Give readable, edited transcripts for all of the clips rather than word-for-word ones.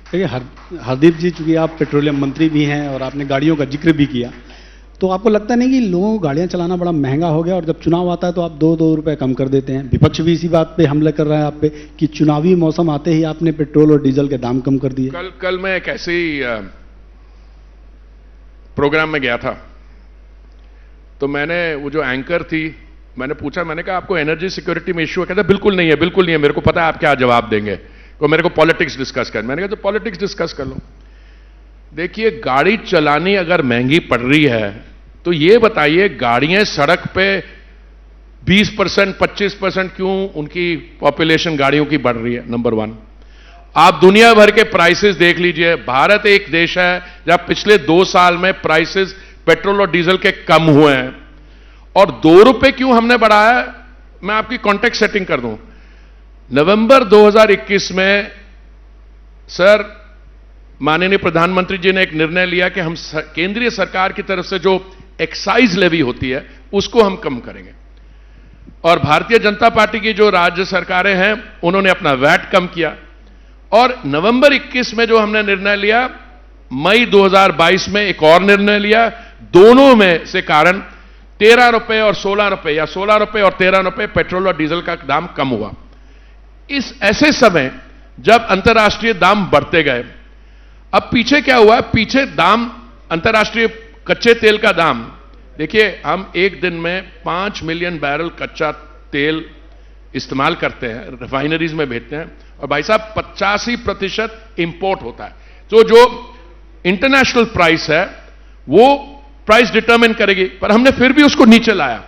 देखिए हरदीप जी, चूंकि आप पेट्रोलियम मंत्री भी हैं और आपने गाड़ियों का जिक्र भी किया, तो आपको लगता नहीं कि लोगों को गाड़ियां चलाना बड़ा महंगा हो गया और जब चुनाव आता है तो आप 2-2 रुपए कम कर देते हैं? विपक्ष भी इसी बात पे हमला कर रहा है आप पे कि चुनावी मौसम आते ही आपने पेट्रोल और डीजल के दाम कम कर दिए। कल मैं एक ऐसे ही प्रोग्राम में गया था, तो मैंने वो जो एंकर थी, मैंने पूछा, मैंने कहा आपको एनर्जी सिक्योरिटी में इश्यू है? कहता बिल्कुल नहीं है, बिल्कुल नहीं है, मेरे को पता है आप क्या जवाब देंगे, तो मेरे को पॉलिटिक्स डिस्कस कर। मैंने कहा तो पॉलिटिक्स डिस्कस कर लो। देखिए, गाड़ी चलानी अगर महंगी पड़ रही है तो ये बताइए गाड़ियां सड़क पे 20%, 25% क्यों उनकी पॉपुलेशन गाड़ियों की बढ़ रही है? Number one. आप दुनिया भर के प्राइसेस देख लीजिए, भारत एक देश है जहां पिछले 2 साल में प्राइसेस पेट्रोल और डीजल के कम हुए हैं, और 2 रुपए क्यों हमने बढ़ाया? मैं आपकी कॉन्टेक्स्ट सेटिंग कर दूं। नवंबर 2021 में सर माननीय प्रधानमंत्री जी ने एक निर्णय लिया कि हम केंद्रीय सरकार की तरफ से जो एक्साइज लेवी होती है उसको हम कम करेंगे, और भारतीय जनता पार्टी की जो राज्य सरकारें हैं उन्होंने अपना वैट कम किया, और नवंबर 21 में जो हमने निर्णय लिया, मई 2022 में एक और निर्णय लिया, दोनों में से कारण 13 रुपए और 16 रुपए या 16 रुपए और 13 रुपए पेट्रोल और डीजल का दाम कम हुआ। इस ऐसे समय जब अंतर्राष्ट्रीय दाम बढ़ते गए, अब पीछे क्या हुआ? पीछे दाम, अंतर्राष्ट्रीय कच्चे तेल का दाम, देखिए हम एक दिन में 5 मिलियन बैरल कच्चा तेल इस्तेमाल करते हैं, रिफाइनरीज में भेजते हैं, और भाई साहब 85% इंपोर्ट होता है। तो जो इंटरनेशनल प्राइस है वो प्राइस डिटरमिन करेगी, पर हमने फिर भी उसको नीचे लाया।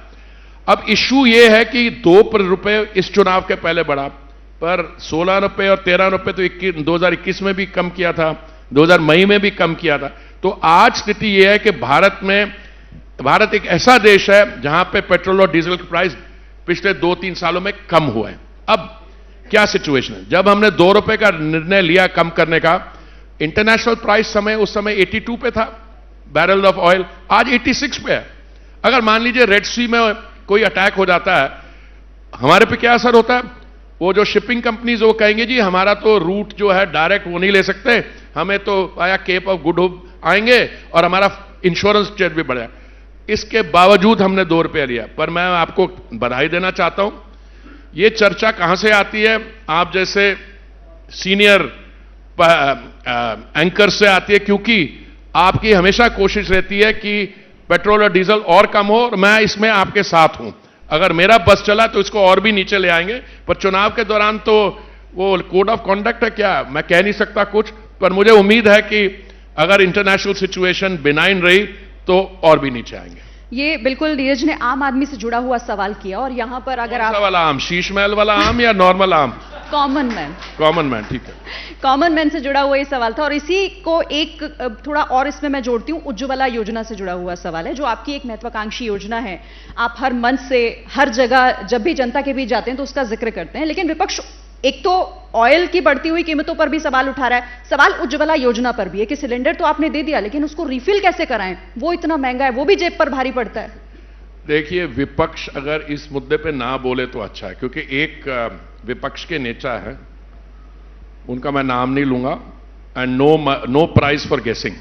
अब इश्यू यह है कि 2 रुपए इस चुनाव के पहले बढ़ा, पर 16 रुपए और 13 रुपए तो 2021 में भी कम किया था, 2000 मई में भी कम किया था। तो आज स्थिति यह है कि भारत एक ऐसा देश है जहां पे पेट्रोल और डीजल के प्राइस पिछले 2-3 सालों में कम हुए हैं। अब क्या सिचुएशन है? जब हमने 2 रुपए का निर्णय लिया कम करने का, इंटरनेशनल प्राइस उस समय 82 पे था बैरल ऑफ ऑयल, आज 86 पे है। अगर मान लीजिए रेड सी में कोई अटैक हो जाता है, हमारे पे क्या असर होता है? वो जो शिपिंग कंपनीज वो कहेंगे जी हमारा तो रूट जो है डायरेक्ट वो नहीं ले सकते, हमें तो आया केप ऑफ गुड होप आएंगे और हमारा इंश्योरेंस चार्ज भी बढ़ा। इसके बावजूद हमने 2 रुपया लिया। पर मैं आपको बधाई देना चाहता हूं, ये चर्चा कहां से आती है? आप जैसे सीनियर एंकर से आती है, क्योंकि आपकी हमेशा कोशिश रहती है कि पेट्रोल और डीजल और कम हो, और मैं इसमें आपके साथ हूं। अगर मेरा बस चला तो इसको और भी नीचे ले आएंगे, पर चुनाव के दौरान तो वो कोड ऑफ कॉन्डक्ट है, क्या मैं कह नहीं सकता कुछ, पर मुझे उम्मीद है कि अगर इंटरनेशनल सिचुएशन बिनाइन रही तो और भी नीचे आएंगे। ये बिल्कुल नीरज ने आम आदमी से जुड़ा हुआ सवाल किया, और यहां पर अगर आप वाला आम, शीश महल वाला आम या नॉर्मल आम? Common man. कॉमन मैन, ठीक है। कॉमन मैन से जुड़ा हुआ ये सवाल था, और इसी को एक थोड़ा और इसमें मैं जोड़ती हूं, उज्ज्वला योजना से जुड़ा हुआ सवाल है, जो आपकी एक महत्वाकांक्षी योजना है। आप हर मंच से, हर जगह जब भी जनता के बीच जाते हैं तो उसका जिक्र करते हैं, लेकिन विपक्ष एक तो ऑयल की बढ़ती हुई कीमतों पर भी सवाल उठा रहा है, सवाल उज्ज्वला योजना पर भी है कि सिलेंडर तो आपने दे दिया, लेकिन उसको रिफिल कैसे कराएं? वो इतना महंगा है, वो भी जेब पर भारी पड़ता है। देखिए, विपक्ष अगर इस मुद्दे पे ना बोले तो अच्छा है, क्योंकि एक विपक्ष के नेता है, उनका मैं नाम नहीं लूंगा, एंड नो प्राइज फॉर गेसिंग।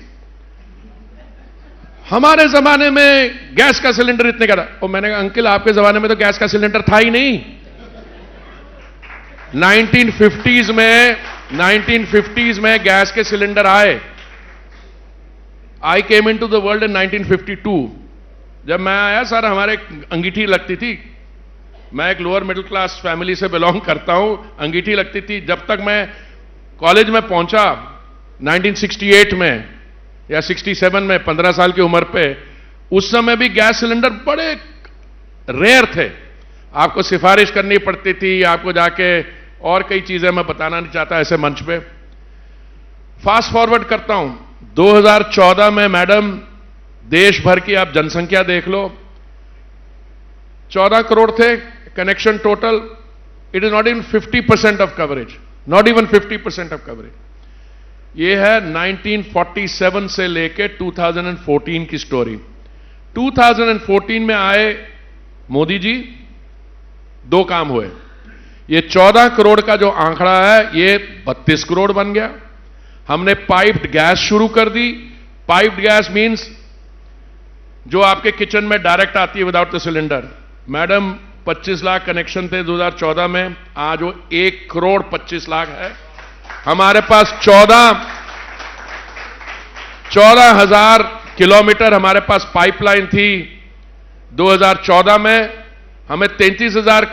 हमारे जमाने में गैस का सिलेंडर इतने का था, और मैंने कहा अंकल आपके जमाने में तो गैस का सिलेंडर था ही नहीं। 1950s में गैस के सिलेंडर आए। आई केम इन टू द वर्ल्ड इन 1952। जब मैं आया सर, हमारे अंगीठी लगती थी। मैं एक लोअर मिडिल क्लास फैमिली से बिलोंग करता हूं, अंगीठी लगती थी। जब तक मैं कॉलेज में पहुंचा 1968 में या 67 में, 15 साल की उम्र पे, उस समय भी गैस सिलेंडर बड़े रेयर थे। आपको सिफारिश करनी पड़ती थी, आपको जाके, और कई चीजें मैं बताना नहीं चाहता ऐसे मंच पे। फास्ट फॉरवर्ड करता हूं, 2014 में मैडम, देश भर की आप जनसंख्या देख लो, 14 करोड़ थे connection total. It is not even 50% of coverage, not even 50% of coverage. ये है 1947 से लेके 2014 की स्टोरी। 2014 में आए मोदी जी, 2 काम हुए। ये 14 करोड़ का जो आंकड़ा है, ये 32 करोड़ बन गया। हमने पाइप्ड गैस शुरू कर दी। पाइप्ड गैस मींस जो आपके किचन में डायरेक्ट आती है without the cylinder. Madam 25 lakh connection थे 2014 में, आज वो 1 करोड़ 25 लाख है। हमारे पास 14,000 किलोमीटर हमारे पास पाइपलाइन थी 2014 में। हमें 33,000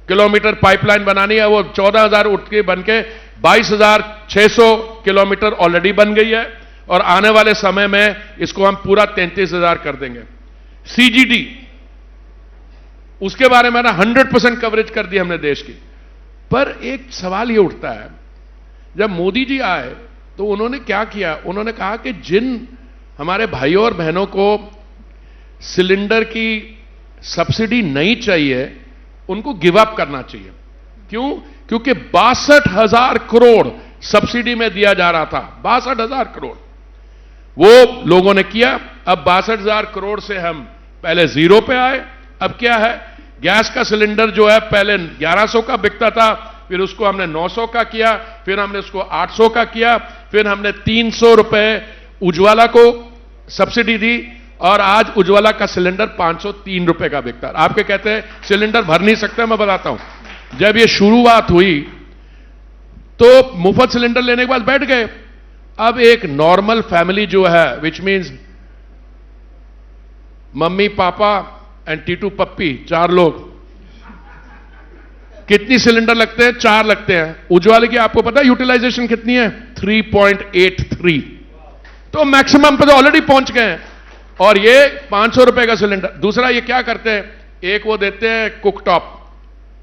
किलोमीटर पाइपलाइन बनानी है, वो 14,000 उठ के बन के 22,600 किलोमीटर ऑलरेडी बन गई है और आने वाले समय में इसको हम पूरा 33,000 कर देंगे। सीजीडी, उसके बारे में ना 100% कवरेज कर दी हमने देश की। पर एक सवाल ये उठता है, जब मोदी जी आए तो उन्होंने क्या किया? उन्होंने कहा कि जिन हमारे भाइयों और बहनों को सिलेंडर की सब्सिडी नहीं चाहिए उनको गिव अप करना चाहिए। क्यों? क्योंकि 62,000 करोड़ सब्सिडी में दिया जा रहा था, 62,000 करोड़ वो लोगों ने किया। अब 62,000 करोड़ से हम पहले जीरो पे आए। अब क्या है, गैस का सिलेंडर जो है पहले 1100 का बिकता था, फिर उसको हमने 900 का किया, फिर हमने उसको 800 का किया, फिर हमने 300 रुपए उज्ज्वला को सब्सिडी दी और आज उज्ज्वला का सिलेंडर 503 रुपए का बिकता है। आपके कहते हैं सिलेंडर भर नहीं सकते, मैं बताता हूं। जब ये शुरुआत हुई तो मुफ्त सिलेंडर लेने के बाद बैठ गए। अब एक नॉर्मल फैमिली जो है, which means mummy papa and Titu Pappi, 4 लोग, कितनी सिलेंडर लगते हैं? 4 लगते हैं। उज्ज्वला की आपको पता है यूटिलाइजेशन कितनी है? 3.83। तो मैक्सिमम पे तो ऑलरेडी पहुंच गए हैं। और ये 500 रुपए का सिलेंडर। दूसरा ये क्या करते हैं, एक वो देते हैं cooktop,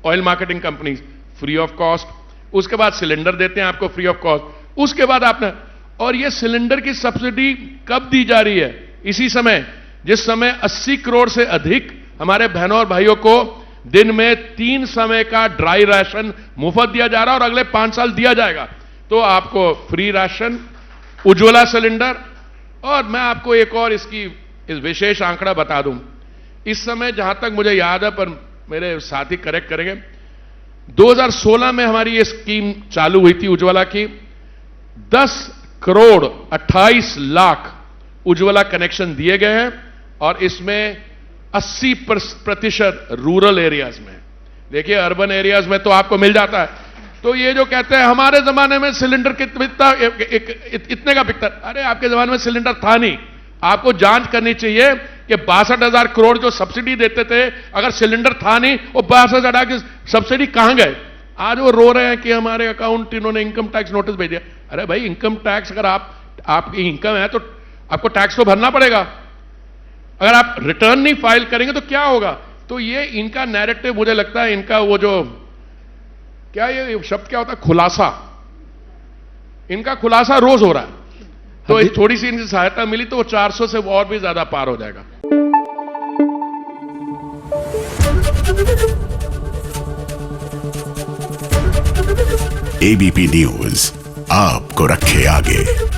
oil marketing company, free of cost. उसके बाद सिलेंडर देते हैं आपको फ्री ऑफ कॉस्ट। उसके बाद आपने, और ये सिलेंडर की सब्सिडी कब दी जा रही है? इसी समय, जिस समय 80 करोड़ से अधिक हमारे बहनों और भाइयों को दिन में 3 समय का ड्राई राशन मुफ्त दिया जा रहा है और अगले 5 साल दिया जाएगा। तो आपको फ्री राशन, उज्ज्वला सिलेंडर। और मैं आपको एक और इसकी इस विशेष आंकड़ा बता दूं। इस समय जहां तक मुझे याद है, पर मेरे साथी करेक्ट करेंगे, 2016 में हमारी ये स्कीम चालू हुई थी उज्ज्वला की। 10 करोड़ 28 लाख उज्ज्वला कनेक्शन दिए गए हैं और इसमें 80% रूरल एरियाज में। देखिए अर्बन एरियाज में तो आपको मिल जाता है। तो ये जो कहते हैं हमारे जमाने में सिलेंडर कितना इतने का बिकता, अरे आपके जमाने में सिलेंडर था नहीं। आपको जांच करनी चाहिए कि 62,000 करोड़ जो सब्सिडी देते थे, अगर सिलेंडर था नहीं, वो 62,000 की सब्सिडी कहां गए? आज वो रो रहे हैं कि हमारे अकाउंट इन्होंने इनकम टैक्स नोटिस भेज दिया। अरे भाई, इनकम टैक्स, अगर आपकी इनकम है तो आपको टैक्स तो भरना पड़ेगा। अगर आप रिटर्न नहीं फाइल करेंगे तो क्या होगा? तो ये इनका नैरेटिव, मुझे लगता है इनका वो जो क्या, ये शब्द क्या होता है, खुलासा, इनका खुलासा रोज हो रहा है। तो थोड़ी सी इनकी सहायता मिली तो वो 400 से और भी ज्यादा पार हो जाएगा। एबीपी न्यूज आपको रखे आगे।